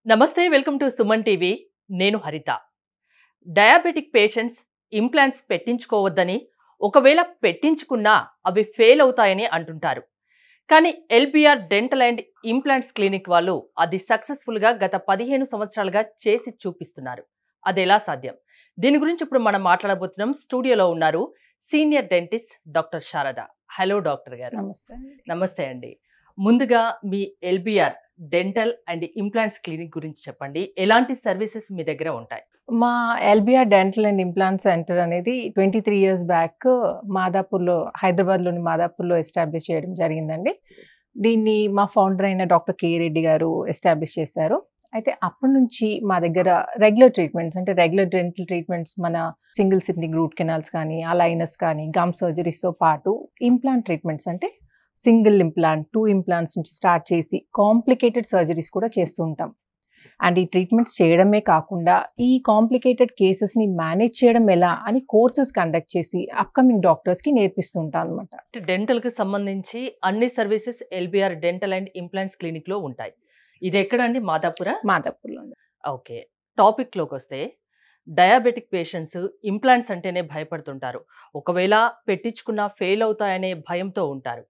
నమస్తే welcome to Suman TV. నేను హరిత. డయాబెటిక్ పేషెంట్స్ ఇంప్లాంట్స్ పెట్టించుకోవద్దని, ఒకవేళ పెట్టించుకున్నా అవి ఫెయిల్ అవుతాయని అంటుంటారు. కానీ LBR dental and implants clinic వాళ్ళు అది సక్సెస్ఫుల్గా గత 15 సంవత్సరాలుగా చేసి చూపిస్తున్నారు. అది ఎలా సాధ్యం? దీని గురించి ఇప్పుడు మనం మాట్లాడబోతున్నాం. స్టూడియోలో ఉన్నారు senior dentist doctor Sharada. Hello doctor గారు. నమస్తే. నమస్తే అండి. ముందుగా మీ LBR dental and implants clinic గురించి చెప్పండి. ఎలాంటి సర్వీసెస్ మీ దగ్గర ఉంటాయి? మా LBR dental and implant centre అనేది 23 ఇయర్స్ బ్యాక్ మాదాపూర్‌లో, హైదరాబాద్‌లోని మాదాపూర్‌లో ఎస్టాబ్లిష్ చేయడం జరిగిందండి. దీన్ని మా ఫౌండర్ అయిన డాక్టర్ కే. రెడ్డి గారు ఎస్టాబ్లిష్ చేశారు. అయితే అప్పటి నుంచి మా దగ్గర రెగ్యులర్ ట్రీట్మెంట్స్, అంటే రెగ్యులర్ డెంటల్ ట్రీట్మెంట్స్, మన సింగిల్ సిట్టింగ్ రూట్ కెనాల్స్ కానీ, అలైనర్స్ కానీ, గమ్ సర్జరీస్‌తో పాటు ఇంప్లాంట్ ట్రీట్మెంట్స్, అంటే సింగిల్ ఇంప్లాంట్, 2 ఇంప్లాంట్స్ నుంచి స్టార్ట్ చేసి కాంప్లికేటెడ్ సర్జరీస్ కూడా చేస్తూ ఉంటాం. అండ్ ఈ ట్రీట్మెంట్స్ చేయడమే కాకుండా ఈ కాంప్లికేటెడ్ కేసెస్‌ని మేనేజ్ చేయడం ఎలా అని కోర్సెస్ కండక్ట్ చేసి అప్‌కమింగ్ డాక్టర్స్‌కి నేర్పిస్తూ ఉంటాం అన్నమాట. డెంటల్‌కి సంబంధించి అన్ని services LBR dental and implants క్లినిక్‌లో ఉంటాయి. ఇది ఎక్కడండి? మాదాపురా? మాదాపూర్‌లో. ఓకే. టాపిక్‌లోకొస్తే డయాబెటిక్ పేషెంట్స్ ఇంప్లాంట్స్ అంటేనే భయపడుతుంటారు. ఒకవేళ పెట్టించుకున్నా ఫెయిల్ అవుతాయనే భయంతో ఉంటారు.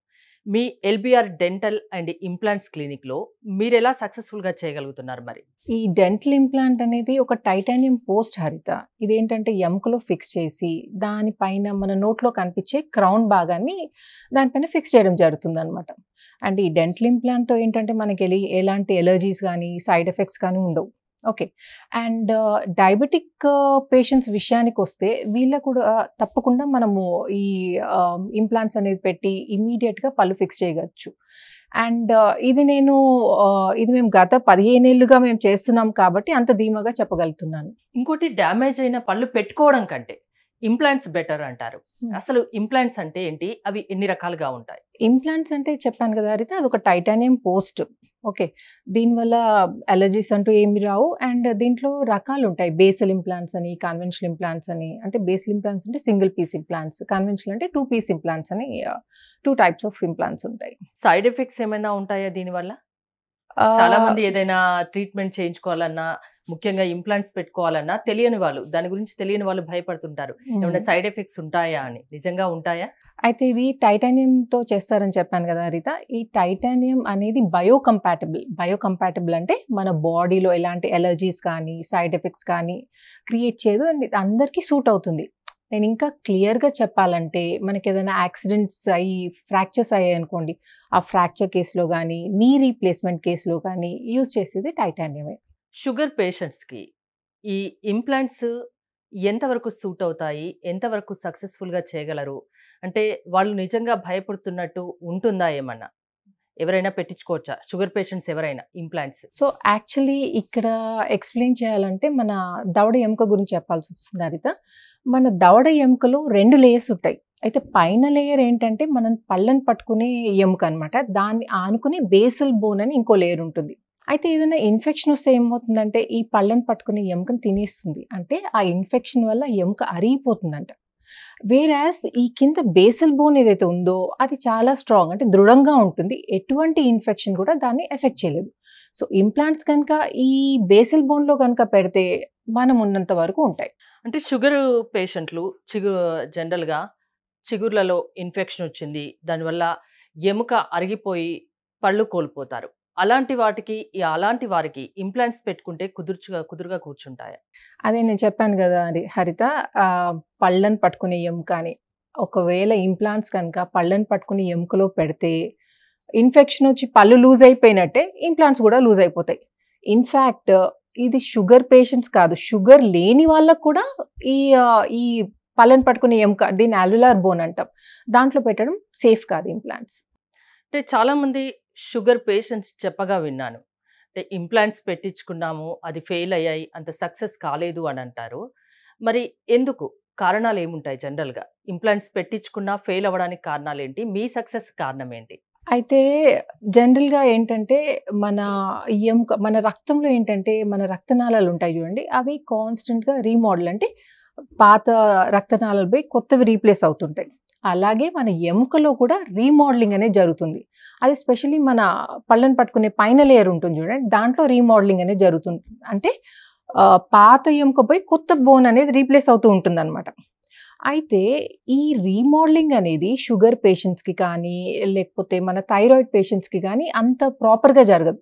మీ ఎల్బిఆర్ డెంటల్ అండ్ ఇంప్లాంట్స్ క్లినిక్‌లో మీరెలా సక్సెస్‌ఫుల్‌గా చేయగలుగుతున్నారు మరి? ఈ డెంటల్ ఇంప్లాంట్ అనేది ఒక టైటానియం పోస్ట్ హరిత. ఇదేంటంటే ఎముకలో ఫిక్స్ చేసి దానిపైన మన నోట్లో కనిపించే క్రౌన్ భాగాన్ని దానిపైన ఫిక్స్ చేయడం జరుగుతుందన్నమాట. అండ్ ఈ డెంటల్ ఇంప్లాంట్‌తో ఏంటంటే మనకి ఎలాంటి ఎలర్జీస్ కానీ, సైడ్ ఎఫెక్ట్స్ కానీ ఉండవు. ఓకే. అండ్ డయాబెటిక్ పేషెంట్స్ విషయానికొస్తే వీళ్ళకు కూడా తప్పకుండా మనము ఈ ఇంప్లాంట్స్ అనేది పెట్టి ఇమ్మీడియేట్‌గా పళ్ళు ఫిక్స్ చేయగచ్చు. అండ్ ఇది మేము గత 15 ఏళ్లుగా మేము చేస్తున్నాం కాబట్టి అంత ధీమాగా చెప్పగలుగుతున్నాను. ఇంకోటి, డ్యామేజ్ అయిన పళ్ళు పెట్టుకోవడం కంటే ఇంప్లాంట్స్ బెటర్ అంటారు. అసలు ఇంప్లాంట్స్ అంటే ఏంటి? అవి ఎన్ని రకాలుగా ఉంటాయి? ఇంప్లాంట్స్ అంటే చెప్పాను కదా హరిత, అదొక టైటానియం పోస్ట్. ఓకే. దీనివల్ల అలర్జీస్ అంటూ ఏమి రావు. అండ్ దీంట్లో రకాలుంటాయి. బేసల్ ఇంప్లాంట్స్ అని, కన్వెన్షనల్ ఇంప్లాంట్స్ అని. అంటే బేసల్ ఇంప్లాంట్స్ అంటే సింగిల్ పీస్ ఇంప్లాంట్స్, కన్వెన్షనల్ అంటే 2 పీస్ ఇంప్లాంట్స్ అని 2 టైప్స్ ఆఫ్ ఇంప్లాంట్స్ ఉంటాయి. సైడ్ ఎఫెక్ట్స్ ఏమైనా ఉంటాయా దీనివల్ల? ఆహ్, చాలా మంది ఏదైనా ట్రీట్మెంట్ చేయించుకోవాలన్నా, ముఖ్యంగా ఇంప్లాంట్స్ పెట్టుకోవాలన్నా తెలియని వాళ్ళు, దాని గురించి తెలియని వాళ్ళు భయపడుతుంటారు. ఏమైనా సైడ్ ఎఫెక్ట్స్ ఉంటాయా అని. నిజంగా ఉంటాయా? అయితే ఇది టైటానియంతో చేస్తారని చెప్పాను కదా హరిత. ఈ టైటానియం అనేది బయోకంపాటిబుల్. బయోకంపాటిబుల్ అంటే మన బాడీలో ఎలాంటి ఎలర్జీస్ కానీ, సైడ్ ఎఫెక్ట్స్ కానీ క్రియేట్ చేయదు. అండ్ ఇది అందరికీ సూట్ అవుతుంది. నేను ఇంకా క్లియర్‌గా చెప్పాలంటే మనకేదైనా యాక్సిడెంట్స్ అయ్యి ఫ్రాక్చర్స్ అయ్యాయనుకోండి, ఆ ఫ్రాక్చర్ కేస్‌లో గానీ, నీ రీప్లేస్‌మెంట్ కేస్‌లో గానీ యూజ్ చేసేది టైటానియమే. షుగర్ పేషెంట్స్‌కి ఈ ఇంప్లాంట్స్ ఎంతవరకు సూట్ అవుతాయి? ఎంతవరకు సక్సెస్‌ఫుల్‌గా చేయగలరు? అంటే వాళ్ళు నిజంగా భయపడుతున్నట్టు ఉంటుందా ఏమన్నా? ఎవరైనా పెట్టించుకోవచ్చా? షుగర్ పేషెంట్స్ ఎవరైనా ఇంప్లాంట్స్? సో, యాక్చువల్లీ ఇక్కడ ఎక్స్‌ప్లెయిన్ చేయాలంటే మన దవడ ఎముక గురించి చెప్పాల్సొస్తుంది హరిత. మన దవడ ఎముకలో 2 లేయర్స్ ఉంటాయి. అయితే పైన లేయర్ ఏంటంటే మనం పళ్ళను పట్టుకునే ఎముక అనమాట. దాన్ని ఆనుకుని బేసల్ బోన్ అని ఇంకో లేయర్ ఉంటుంది. అయితే ఏదైనా ఇన్ఫెక్షన్ వస్తే ఏమవుతుందంటే ఈ పళ్ళను పట్టుకునే ఎముకని తినేస్తుంది. అంటే ఆ ఇన్ఫెక్షన్ వల్ల ఎముక అరిగిపోతుందంట. వేరాస్ ఈ కింద బేసల్ బోన్ ఏదైతే ఉందో అది చాలా స్ట్రాంగ్, అంటే దృఢంగా ఉంటుంది. ఎటువంటి ఇన్ఫెక్షన్ కూడా దాన్ని ఎఫెక్ట్ చేయలేదు. సో, ఇంప్లాంట్స్ కనుక ఈ బేసల్ బోన్‌లో గనుక పెడితే మనం ఉన్నంత వరకు ఉంటాయి. అంటే షుగర్ పేషెంట్లు జనరల్‌గా చిగుర్లలో ఇన్ఫెక్షన్ వచ్చింది. దానివల్ల ఎముక అరిగిపోయి పళ్ళు కోల్పోతారు. అలాంటి వారికి ఇంప్లాంట్స్ పెట్టుకుంటే కుదురుగా కూర్చుంటాయా? అదే నేను చెప్పాను గదా హరిత, పళ్ళను పట్టుకునే ఎముక అని. ఒకవేళ ఇంప్లాంట్స్ కనుక పళ్ళను పట్టుకునే ఎముకలో పెడితే ఇన్ఫెక్షన్ వచ్చి పళ్ళు లూజ్ అయిపోయినట్టే ఇంప్లాంట్స్ గూడా లూజ్ అయిపోతాయి. ఇన్‌ఫాక్ట్ ఇది షుగర్ పేషెంట్స్ కాదు, షుగర్ లేని వాళ్ళకి కూడా ఈ పళ్ళను పట్టుకునే ఎముక, దీన్ని అల్వియోలార్ బోన్ అంటాం. దాంట్లో పెట్టడం సేఫ్ కాదు ఇంప్లాంట్స్. అంటే చాలామంది షుగర్ పేషెంట్స్ చెప్పగా విన్నాను. అంటే ఇంప్లాంట్స్ పెట్టించుకున్నాము, అది ఫెయిల్ అయ్యాయి, అంత సక్సెస్ కాలేదు అని అంటారు. మరి ఎందుకు? కారణాలు ఏముంటాయి జనరల్‌గా? ఇంప్లాంట్స్ పెట్టించుకున్నా ఫెయిల్ అవ్వడానికి కారణాలేంటి? మీ సక్సెస్ కారణం ఏంటి? అయితే జనరల్‌గా ఏంటంటే మన మన రక్తంలో ఏంటంటే మన రక్తనాళాలు ఉంటాయి చూడండి. అవి కాన్స్టెంట్‌గా రీమోడల్, అంటే పాత రక్తనాళాలు పోయి కొత్తవి రీప్లేస్ అవుతుంటాయి. అలాగే మన ఎముకలో కూడా రీమోడలింగ్ అనేది జరుగుతుంది. అది స్పెషల్లీ మన పళ్ళను పట్టుకునే పైన లేయర్ ఉంటుంది చూడండి, దాంట్లో రీమోడలింగ్ అనేది జరుగుతుంది. అంటే పాత ఎముక పోయి కొత్త బోన్ అనేది రీప్లేస్ అవుతూ ఉంటుందన్నమాట. అయితే ఈ రీమోడలింగ్ అనేది షుగర్ పేషెంట్స్‌కి కానీ, లేకపోతే మన థైరాయిడ్ పేషెంట్స్‌కి కానీ అంత ప్రాపర్‌గా జరగదు.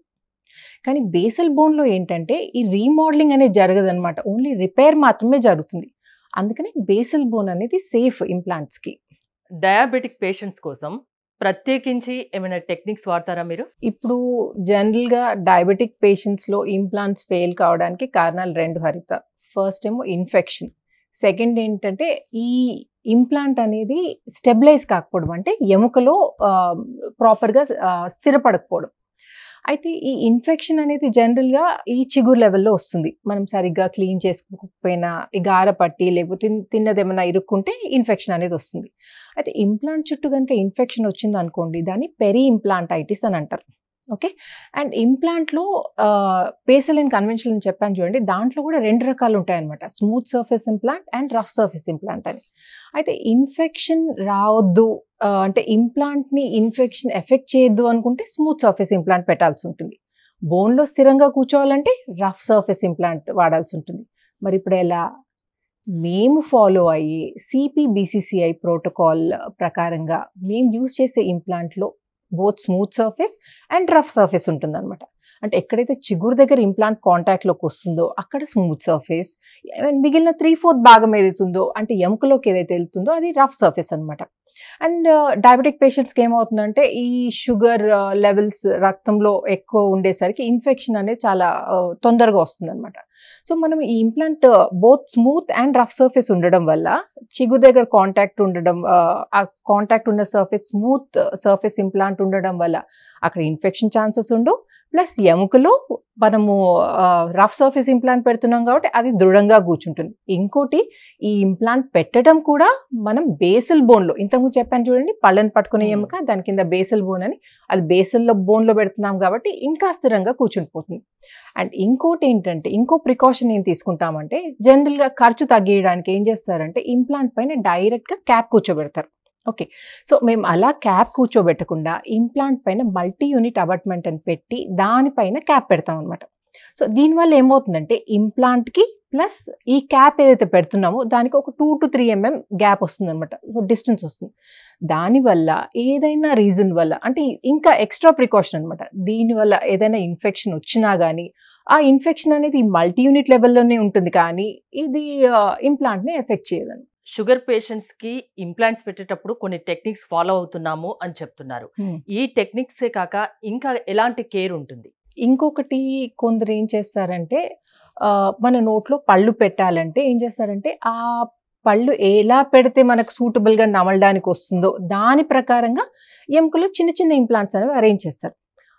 కానీ బేసల్ బోన్‌లో ఏంటంటే ఈ రీమోడలింగ్ అనేది జరగదనమాట. ఓన్లీ రిపేర్ మాత్రమే జరుగుతుంది. అందుకని బేసల్ బోన్ అనేది సేఫ్ ఇంప్లాంట్స్‌కి. డయాబెటిక్ పేషెంట్స్ కోసం ప్రత్యేకించి ఏమైనా టెక్నిక్స్ వాడతారా మీరు? ఇప్పుడు జనరల్‌గా డయాబెటిక్ పేషెంట్స్‌లో ఇంప్లాంట్స్ ఫెయిల్ కావడానికి కారణాలు 2 హరిత. ఫస్ట్ ఏమో ఇన్ఫెక్షన్. సెకండ్ ఏంటంటే ఈ ఇంప్లాంట్ అనేది స్టెబిలైజ్ కాకపోవడం. అంటే ఎముకలో ప్రాపర్‌గా స్థిరపడకపోవడం. అయితే ఈ ఇన్ఫెక్షన్ అనేది జనరల్‌గా ఈ చిగురు లెవెల్‌లో వస్తుంది. మనం సరిగ్గా క్లీన్ చేసుకోకపోయినా, ఈ గార పట్టి లేకపోతే తిన్నదేమన్నా ఇరుక్కుంటే ఇన్ఫెక్షన్ అనేది వస్తుంది. అయితే ఇంప్లాంట్ చుట్టూ గనుక ఇన్ఫెక్షన్ వచ్చిందనుకోండి, దాన్ని పెరి ఇంప్లాంటైటిస్ అని అంటారు. ఓకే. అండ్ ఇంప్లాంట్‌లో బేసల్ అండ్ కన్వెన్షనల్ అని చెప్పాను చూడండి, దాంట్లో కూడా 2 రకాలు ఉంటాయన్నమాట. Smooth surface implant and rough surface implant అని. అయితే ఇన్ఫెక్షన్ రావద్దు, అంటే ఇంప్లాంట్‌ని ఇన్ఫెక్షన్ ఎఫెక్ట్ చేయొద్దు అనుకుంటే స్మూత్ సర్ఫేస్ ఇంప్లాంట్ పెట్టాల్సి ఉంటుంది. బోన్‌లో స్థిరంగా కూర్చోవాలంటే రఫ్ సర్ఫేస్ ఇంప్లాంట్ వాడాల్సి ఉంటుంది. మరి ఇప్పుడు ఎలా? మేము ఫాలో అయ్యే CPBCCI ప్రోటోకాల్ ప్రకారంగా మేము యూజ్ చేసే ఇంప్లాంట్‌లో both smooth surface and rough surface ఉంటుందన్నమాట. అంటే ఎక్కడైతే చిగురు దగ్గర ఇంప్లాంట్ కాంటాక్ట్‌లోకి వస్తుందో అక్కడ స్మూత్ సర్ఫేస్, మిగిలిన 3/4 భాగం ఏదైతుందో అంటే ఎముకలోకి ఏదైతే వెళ్తుందో అది రఫ్ సర్ఫేస్ అనమాట. అండ్ డయాబెటిక్ పేషెంట్స్‌కి ఏమవుతుందంటే ఈ షుగర్ లెవెల్స్ రక్తంలో ఎక్కువ ఉండేసరికి ఇన్ఫెక్షన్ అనేది చాలా తొందరగా వస్తుందన్నమాట. సో మనం ఈ implant both smooth and rough surface ఉండడం వల్ల చిగురు దగ్గర కాంటాక్ట్ ఉండడం, ఆ కాంటాక్ట్ ఉన్న సర్ఫేస్ స్మూత్ సర్ఫేస్ ఇంప్లాంట్ ఉండడం వల్ల అక్కడ ఇన్ఫెక్షన్ ఛాన్సెస్ ఉండవు. ప్లస్ ఎముకలో మనము రఫ్ సర్ఫేస్ ఇంప్లాంట్ పెడుతున్నాం కాబట్టి అది దృఢంగా కూర్చుంటుంది. ఇంకోటి ఈ ఇంప్లాంట్ పెట్టడం కూడా మనం బేసల్ బోన్‌లో, ఇంతకుముందు చెప్పాను చూడండి, పళ్ళను పట్టుకునే ఎముక దాని కింద బేసల్ బోన్ అని, అది బేసల్‌లో బోన్‌లో పెడుతున్నాం కాబట్టి ఇంకా స్థిరంగా కూర్చుండిపోతుంది. అండ్ ఇంకోటి ఏంటంటే ఇంకో ప్రికాషన్ ఏం తీసుకుంటామంటే జనరల్‌గా ఖర్చు తగ్గియడానికి ఏం చేస్తారంటే ఇంప్లాంట్ పైన డైరెక్ట్‌గా క్యాప్ కూర్చోబెడతారు. ఓకే. సో మేము అలా క్యాప్ కూర్చోబెట్టకుండా ఇంప్లాంట్ పైన మల్టీ యూనిట్ అబాట్మెంట్ అని పెట్టి దానిపైన క్యాప్ పెడతాం అనమాట. సో దీనివల్ల ఏమవుతుందంటే ఇంప్లాంట్‌కి ప్లస్ ఈ క్యాప్ ఏదైతే పెడుతున్నామో దానికి ఒక 2-3 mm గ్యాప్ వస్తుందనమాట. డిస్టెన్స్ వస్తుంది. దానివల్ల ఏదైనా రీజన్ వల్ల అంటే ఇంకా ఎక్స్ట్రా ప్రికాషన్ అనమాట. దీనివల్ల ఏదైనా ఇన్ఫెక్షన్ వచ్చినా గానీ ఆ ఇన్ఫెక్షన్ అనేది మల్టీ యూనిట్ లెవెల్‌లోనే ఉంటుంది కానీ ఇది ఇంప్లాంట్‌ని ఎఫెక్ట్ చేయదండి. షుగర్ పేషెంట్స్‌కి ఇంప్లాంట్స్ పెట్టేటప్పుడు కొన్ని టెక్నిక్స్ ఫాలో అవుతున్నాము అని చెప్తున్నారు. ఈ టెక్నిక్సే కాక ఇంకా ఎలాంటి కేర్ ఉంటుంది? ఇంకొకటి కొందరు ఏం చేస్తారంటే మన నోట్లో పళ్ళు పెట్టాలంటే ఏం చేస్తారంటే ఆ పళ్ళు ఎలా పెడితే మనకు సూటబుల్‌గా నమలడానికి వస్తుందో దాని ప్రకారంగా ఎముకలో చిన్న చిన్న ఇంప్లాంట్స్ అనేవి అరేంజ్ చేస్తారు.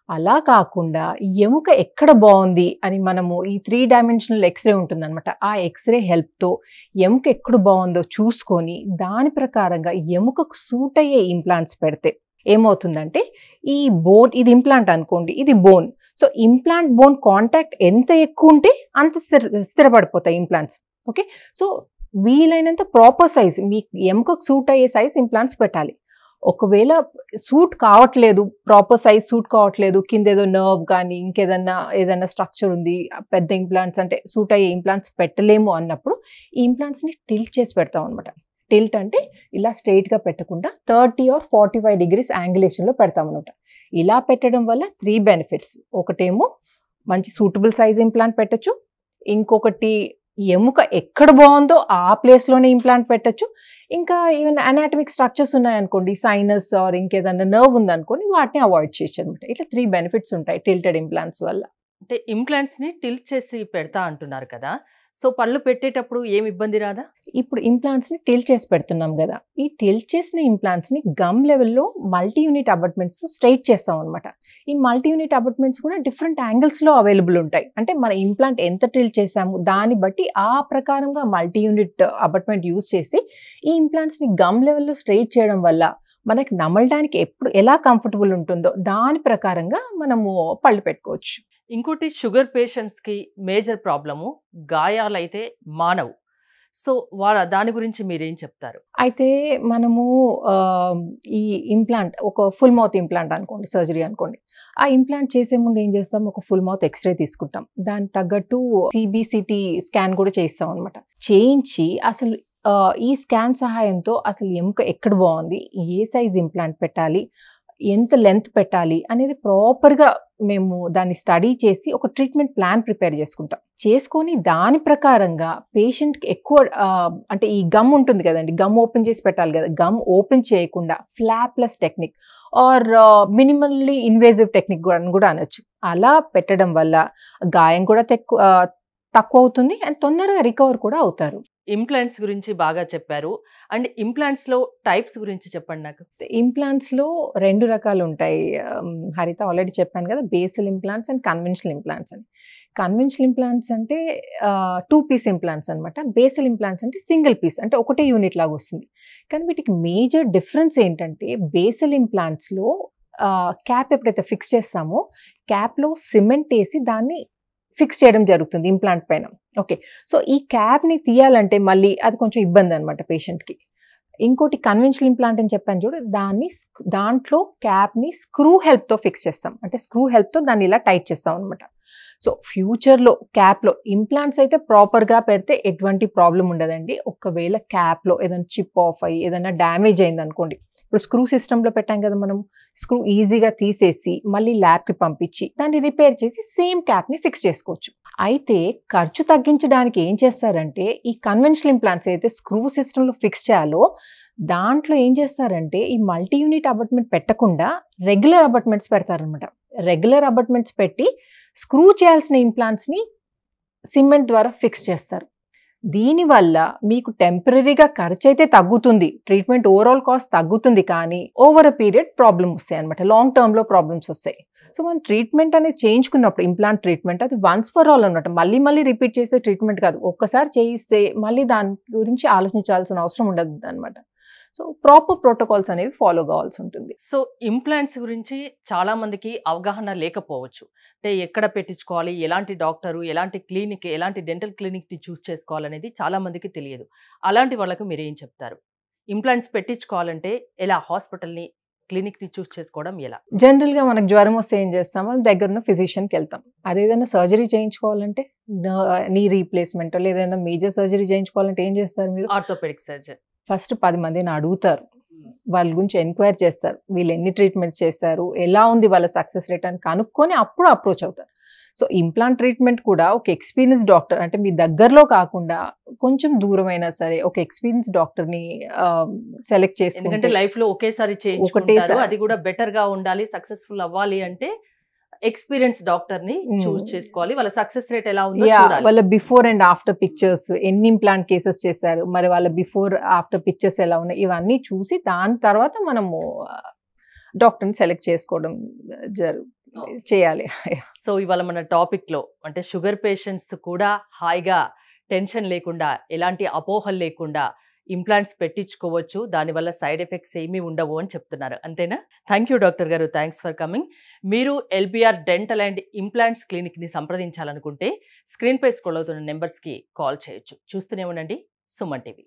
అలా కాకుండా ఎముక ఎక్కడ బావుంది అని మనము ఈ 3 డైమెన్షనల్ ఎక్స్‌రే ఉంటుందన్నమాట. ఆ ఎక్స్‌రే హెల్ప్‌తో ఎముక ఎక్కడ బావుందో చూసుకొని దాని ప్రకారంగా ఎముకకు సూట్ అయ్యే ఇంప్లాంట్స్ పెడితే ఏమవుతుందంటే ఈ బోన్, ఇది ఇంప్లాంట్ అనుకోండి, ఇది bone. So implant bone contact ఎంత ఎక్కువ ఉంటే అంత స్థిరపడిపోతాయి ఇంప్లాంట్స్. ఓకే. సో వీలైనంత ప్రాపర్ సైజ్, మీ ఎముకకు సూట్ అయ్యే సైజ్ ఇంప్లాంట్స్ పెట్టాలి. ఒకవేళ సూట్ కావట్లేదు, ప్రాపర్ సైజ్ సూట్ కావట్లేదు, కింద ఏదో నర్వ్ కానీ ఏదైనా స్ట్రక్చర్ ఉంది, పెద్ద ఇంప్లాంట్స్ అంటే సూట్ అయ్యే ఇంప్లాంట్స్ పెట్టలేము అన్నప్పుడు ఈ ఇంప్లాంట్స్‌ని టిల్ట్ చేసి పెడతాం అనమాట. టిల్ట్ అంటే ఇలా స్ట్రెయిట్‌గా పెట్టకుండా 30 or 45 degrees యాంగులేషన్‌లో పెడతామన్నమాట. ఇలా పెట్టడం వల్ల 3 బెనిఫిట్స్. ఒకటేమో మంచి సూటబుల్ సైజ్ ఇంప్లాంట్ పెట్టొచ్చు. ఇంకొకటి ఎముక ఎక్కడ బావుందో ఆ ప్లేస్‌లోనే ఇంప్లాంట్ పెట్టొచ్చు. ఇంకా ఈవెన్ అనాటమిక్ స్ట్రక్చర్స్ ఉన్నాయనుకోండి, సైనస్ ఆర్ ఇంకేదన్నా నర్వ్ ఉందనుకోండి, వాటిని అవాయిడ్ చేయొచ్చనమాట. ఇట్లా 3 బెనిఫిట్స్ ఉంటాయి టిల్టెడ్ ఇంప్లాంట్స్ వల్ల. అంటే ఇంప్లాంట్స్‌ని టిల్ట్ చేసి పెడతా అంటున్నారు కదా! సో పళ్ళు పెట్టేటప్పుడు ఏమి ఇబ్బంది రాదా? ఇప్పుడు ఇంప్లాంట్స్‌ని టిల్ట్ చేసి పెడుతున్నాం గదా! ఈ టిల్ట్ చేసిన ఇంప్లాంట్స్‌ని గమ్ లెవెల్‌లో మల్టీ యూనిట్ అబాట్మెంట్స్‌తో స్ట్రెయిట్ చేస్తామనమాట. ఈ మల్టీ యూనిట్ అబాట్మెంట్స్ కూడా డిఫరెంట్ యాంగిల్స్‌లో అవైలబుల్ ఉంటాయి. అంటే మన ఇంప్లాంట్ ఎంత టిల్ట్ చేసాము దాన్ని బట్టి ఆ ప్రకారంగా మల్టీ యూనిట్ అబాట్మెంట్ యూజ్ చేసి ఈ ఇంప్లాంట్స్‌ని గమ్ లెవెల్‌లో స్ట్రెయిట్ చేయడం వల్ల మనకి నమలడానికి ఎలా కంఫర్టబుల్ ఉంటుందో దాని ప్రకారంగా మనము పళ్ళు పెట్టుకోవచ్చు. ఇంకోటి షుగర్ పేషెంట్స్‌కి మేజర్ ప్రాబ్లము గాయాలైతే మానవు. సో దాని గురించి మీరేం చెప్తారు? అయితే మనము ఈ ఇంప్లాంట్ ఒక ఫుల్ మౌత్ ఇంప్లాంట్ అనుకోండి, సర్జరీ అనుకోండి. ఆ ఇంప్లాంట్ చేసే ముందు ఏం చేస్తాం, ఒక ఫుల్ మౌత్ ఎక్స్‌రే తీసుకుంటాం. దానికి తగ్గట్టు సీబీసీటీ స్కాన్ కూడా చేయిస్తాం అనమాట. చేయించి అసలు ఈ స్కాన్ సహాయంతో అసలు ఎముక ఎక్కడ బాగుంది, ఏ సైజ్ ఇంప్లాంట్ పెట్టాలి, ఎంత లెంత్ పెట్టాలి అనేది ప్రాపర్‌గా మేము దాన్ని స్టడీ చేసి ఒక ట్రీట్మెంట్ ప్లాన్ ప్రిపేర్ చేసుకుంటాం. చేసుకొని దాని ప్రకారంగా పేషెంట్‌కి ఎక్కువ అంటే ఈ గమ్ ఉంటుంది కదండీ! గమ్ ఓపెన్ చేసి పెట్టాలి కదా! గమ్ ఓపెన్ చేయకుండా flapless technique or minimally invasive technique కూడా అనొచ్చు. అలా పెట్టడం వల్ల గాయం కూడా తక్కువవుతుంది అండ్ తొందరగా రికవర్ కూడా అవుతారు. ఇంప్లాంట్స్ గురించి బాగా చెప్పారు. అండ్ ఇంప్లాంట్స్‌లో టైప్స్ గురించి చెప్పండి నాకు. ఇంప్లాంట్స్‌లో 2 రకాలుంటాయి. హరిత ఆల్రెడీ చెప్పాను కదా! Basal implants and conventional implants అని. కన్వెన్షనల్ ఇంప్లాంట్స్ అంటే 2 పీస్ ఇంప్లాంట్స్ అనమాట. బేసల్ ఇంప్లాంట్స్ అంటే సింగిల్ పీస్, అంటే ఒకటే యూనిట్ లాగా వస్తుంది. కానీ వీటికి మేజర్ డిఫరెన్స్ ఏంటంటే బేసల్ ఇంప్లాంట్స్‌లో క్యాప్ ఎప్పుడైతే ఫిక్స్ చేస్తామో క్యాప్‌లో సిమెంట్ ఏసి దాన్ని ఫిక్స్ చేయడం జరుగుతుంది ఇంప్లాంట్ పైన. ఓకే. సో ఈ క్యాప్‌ని తీయాలంటే మళ్ళీ అది కొంచెం ఇబ్బందనమాట పేషెంట్‌కి. ఇంకోటి కన్వెన్షనల్ ఇంప్లాంట్ అని చెప్పాను చూడు, దాంట్లో క్యాప్‌ని స్క్రూ హెల్ప్‌తో ఫిక్స్ చేస్తాం. అంటే స్క్రూ హెల్ప్‌తో దాన్ని ఇలా టైట్ చేస్తాం అనమాట. సో ఫ్యూచర్‌లో క్యాప్‌లో ఇంప్లాంట్స్ అయితే ప్రాపర్‌గా పెడితే ఎటువంటి ప్రాబ్లమ్ ఉండదండి. ఒకవేళ క్యాప్‌లో ఏదైనా చిప్ ఆఫ్ అయ్యి ఏదైనా డ్యామేజ్ అయిందనుకోండి, ఇప్పుడు స్క్రూ సిస్టమ్‌లో పెట్టాం కదా మనం, స్క్రూ ఈజీగా తీసేసి మళ్ళీ ల్యాబ్‌కి పంపించి దాన్ని రిపేర్ చేసి సేమ్ క్యాప్‌ని ఫిక్స్ చేసుకోవచ్చు. అయితే ఖర్చు తగ్గించడానికి ఏం చేస్తారంటే ఈ కన్వెన్షనల్ ఇంప్లాంట్స్ అయితే స్క్రూ సిస్టమ్‌లో ఫిక్స్ చేయాలో దాంట్లో ఏం చేస్తారంటే ఈ మల్టీ యూనిట్ అబాట్మెంట్ పెట్టకుండా రెగ్యులర్ అబాట్మెంట్స్ పెడతారనమాట. రెగ్యులర్ అబాట్మెంట్స్ పెట్టి స్క్రూ చేయాల్సిన ఇంప్లాంట్స్‌ని సిమెంట్ ద్వారా ఫిక్స్ చేస్తారు. దీనివల్ల మీకు టెంపరరీగా ఖర్చయితే తగ్గుతుంది. ట్రీట్మెంట్ ఓవరాల్ కాస్ట్ తగ్గుతుంది. కానీ ఓవర్ ఎ పీరియడ్ ప్రాబ్లమ్ వస్తాయన్నమాట. లాంగ్ టర్మ్‌లో ప్రాబ్లమ్స్ వస్తాయి. సో మనం ట్రీట్మెంట్ అనేది చేయించుకున్నప్పుడు ఇంప్లాంట్ ట్రీట్మెంట్ అది వన్స్ ఫర్ ఆల్ అన్నమాట. మళ్ళీ రిపీట్ చేసే ట్రీట్మెంట్ కాదు. ఒక్కసారి చేయిస్తే మళ్ళీ దాని గురించి ఆలోచించాల్సిన అవసరం ఉండదన్నమాట. సో ప్రాపర్ ప్రోటోకాల్స్ అనేవి ఫాలో కావాల్సి ఉంటుంది. సో ఇంప్లాంట్స్ గురించి చాలా మందికి అవగాహన లేకపోవచ్చు. అంటే ఎక్కడ పెట్టించుకోవాలి, ఎలాంటి డాక్టరు, ఎలాంటి క్లినిక్, ఎలాంటి డెంటల్ క్లినిక్‌ని చూస్ చేసుకోవాలనేది చాలా మందికి తెలియదు. అలాంటి వాళ్ళకు మీరేం చెప్తారు? ఇంప్లాంట్స్ పెట్టించుకోవాలంటే ఎలా హాస్పిటల్‌ని, క్లినిక్‌ని చూస్ చేసుకోవడం ఎలా? జనరల్‌గా మనకు జ్వరం వస్తే ఏం చేస్తాము, దగ్గరున్న ఫిజిషియన్‌కి వెళ్తాం. అదేదైనా సర్జరీ చేయించుకోవాలంటే నీ రీప్లేస్‌మెంటో లేదా ఏదైనా మేజర్ సర్జరీ చేయించుకోవాలంటే ఏం చేస్తారు మీరు? Orthopaedic surgeon. ఫస్ట్ 10 మందిని అడుగుతారు. వాళ్ళ గురించి ఎంక్వైరీ చేస్తారు. వీళ్ళు ఎన్ని ట్రీట్మెంట్స్ చేశారు, ఎలా ఉంది వాళ్ళ సక్సెస్ రేట్ అని కనుక్కొని అప్పుడు అప్రోచ్ అవుతారు. సో ఇంప్లాంట్ ట్రీట్మెంట్ కూడా ఒక ఎక్స్‌పీరియన్స్‌డ్ డాక్టర్, అంటే మీ దగ్గరలో కాకుండా కొంచెం దూరమైనా సరే ఒక ఎక్స్‌పీరియన్స్‌డ్ డాక్టర్‌ని సెలెక్ట్ ఎందుకంటే చేసుకుంటే లైఫ్‌లో ఒకేసారి చేయించుకుంటారు. అది కూడా బెటర్‌గా ఉండాలి, సక్సెస్‌ఫుల్ అవ్వాలి అంటే ఎక్స్‌పీరియన్స్ డాక్టర్‌ని చూస్ చేసుకోవాలి. వాళ్ళ సక్సెస్ రేట్ ఎలా ఉందో చూడాలి. వాళ్ళ బిఫోర్ అండ్ ఆఫ్టర్ పిక్చర్స్, ఎన్ని ఇంప్లాంట్ కేసెస్ చేశారు, మరి వాళ్ళ బిఫోర్ ఆఫ్టర్ పిక్చర్స్ ఎలా ఉన్నాయి, ఇవన్నీ చూసి దాని తర్వాత మనము డాక్టర్‌ని సెలెక్ట్ చేసుకోవడం చేయాలి. సో ఇవాళ మన టాపిక్‌లో అంటే షుగర్ పేషెంట్స్ కూడా హాయిగా టెన్షన్ లేకుండా, ఎలాంటి అపోహలు లేకుండా ఇంప్లాంట్స్ పెట్టించుకోవచ్చు. దానివల్ల సైడ్ ఎఫెక్ట్స్ ఏమీ ఉండవు అని చెప్తున్నారు. అంతేనా? థ్యాంక్ యూ డాక్టర్ గారు. Thanks for coming. మీరు ఎల్బిఆర్ డెంటల్ అండ్ ఇంప్లాంట్స్ క్లినిక్‌ని సంప్రదించాలనుకుంటే స్క్రీన్‌పై స్క్రోల్ అవుతున్న నెంబర్స్‌కి కాల్ చేయొచ్చు. చూస్తూనే ఉండండి సుమన్ టీవీ.